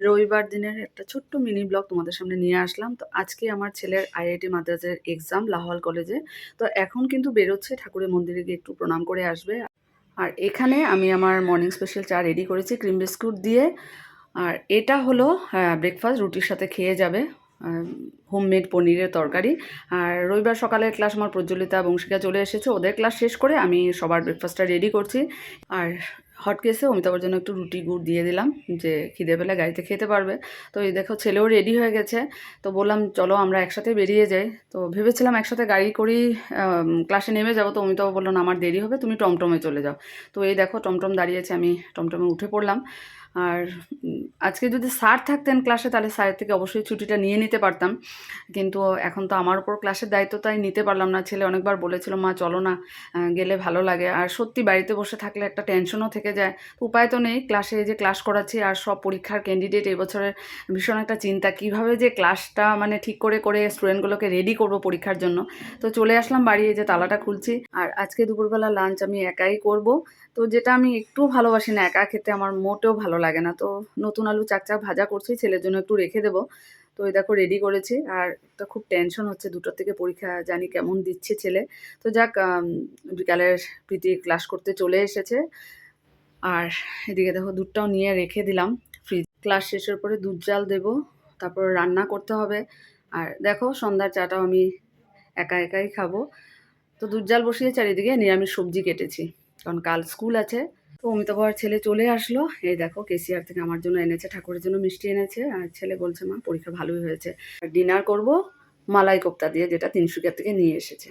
রবিবার দিনের একটা ছোট্ট মিনি ব্লগ তোমাদের সামনে নিয়ে আসলাম। তো আজকে আমার ছেলের আইআইটি মাদ্রাজের এক্সাম লাহোয়াল কলেজে। তো এখন কিন্তু বেরোচ্ছে, ঠাকুরের মন্দিরে গিয়ে একটু প্রণাম করে আসবে। আর এখানে আমি আমার মর্নিং স্পেশাল চা রেডি করেছি ক্রিম বিস্কুট দিয়ে। আর এটা হলো ব্রেকফাস্ট, রুটির সাথে খেয়ে যাবে। হোমমেড পনিরের তরকারি। আর রবিবার সকালের ক্লাস আমার প্রজ্বলিতা বংশিকা চলে এসেছে, ওদের ক্লাস শেষ করে আমি সবার ব্রেকফাস্টটা রেডি করছি। আর হট কেসে অমিতাভের জন্য একটু রুটি গুড় দিয়ে দিলাম, যে খিদে পেলে গাড়িতে খেতে পারবে। তো এই দেখো ছেলেও রেডি হয়ে গেছে। তো বললাম চলো আমরা একসাথে বেরিয়ে যাই। তো ভেবেছিলাম একসাথে গাড়ি করেই ক্লাসে নেমে যাবো। তো অমিতাভ বললো না, আমার দেরি হবে, তুমি টমটমে চলে যাও। তো এই দেখো টমটম দাঁড়িয়েছে, আমি টমটমে উঠে পড়লাম। আর আজকে যদি স্যার থাকতেন ক্লাসে তাহলে স্যারের থেকে অবশ্যই ছুটিটা নিয়ে নিতে পারতাম, কিন্তু এখন তো আমার উপর ক্লাসের দায়িত্ব, তাই নিতে পারলাম না। ছেলে অনেকবার বলেছিল মা চলো না, গেলে ভালো লাগে। আর সত্যি বাড়িতে বসে থাকলে একটা টেনশনও থেকে যায়। তো উপায় তো নেই, ক্লাসে যে ক্লাস করাচ্ছি আর সব পরীক্ষার ক্যান্ডিডেট এবছরের ভীষণ একটা চিন্তা, কিভাবে যে ক্লাসটা মানে ঠিক করে করে স্টুডেন্টগুলোকে রেডি করব পরীক্ষার জন্য। তো চলে আসলাম বাড়ি, এই যে তালাটা খুলছি। আর আজকে দুপুরবেলা লাঞ্চ আমি একাই করব। তো যেটা আমি একটু ভালোবাসি না একা খেতে, আমার মোটেও ভালো লাগে না। তো নতুন আলু চাকচাক ভাজা করছি, ছেলের জন্য একটু রেখে দেবো। তো এই দেখো রেডি করেছি। আর একটা খুব টেনশন হচ্ছে, 2টোর থেকে পরীক্ষা, জানি কেমন দিচ্ছে ছেলে। তো যাক, বিকালের প্রীতি ক্লাস করতে চলে এসেছে। আর এদিকে দেখো দুধটাও নিয়ে রেখে দিলাম ফ্রিজ। ক্লাস শেষের পরে দুধ জাল দেবো, তারপর রান্না করতে হবে। আর দেখো সন্ধ্যার চাটাও আমি একা একাই খাবো। তো দুধ জাল বসিয়ে চারিদিকে নিরামিষ সবজি কেটেছি, কারণ কাল স্কুল আছে। তো অমিতাভ আর ছেলে চলে আসলো। এই দেখো কেসিআর থেকে আমার জন্য এনেছে, ঠাকুরের জন্য মিষ্টি এনেছে। আর ছেলে বলছে মা পরীক্ষা ভালোই হয়েছে। আর ডিনার করব মালাই কোপ্তা দিয়ে, যেটা তিনসুকিয়া থেকে নিয়ে এসেছে।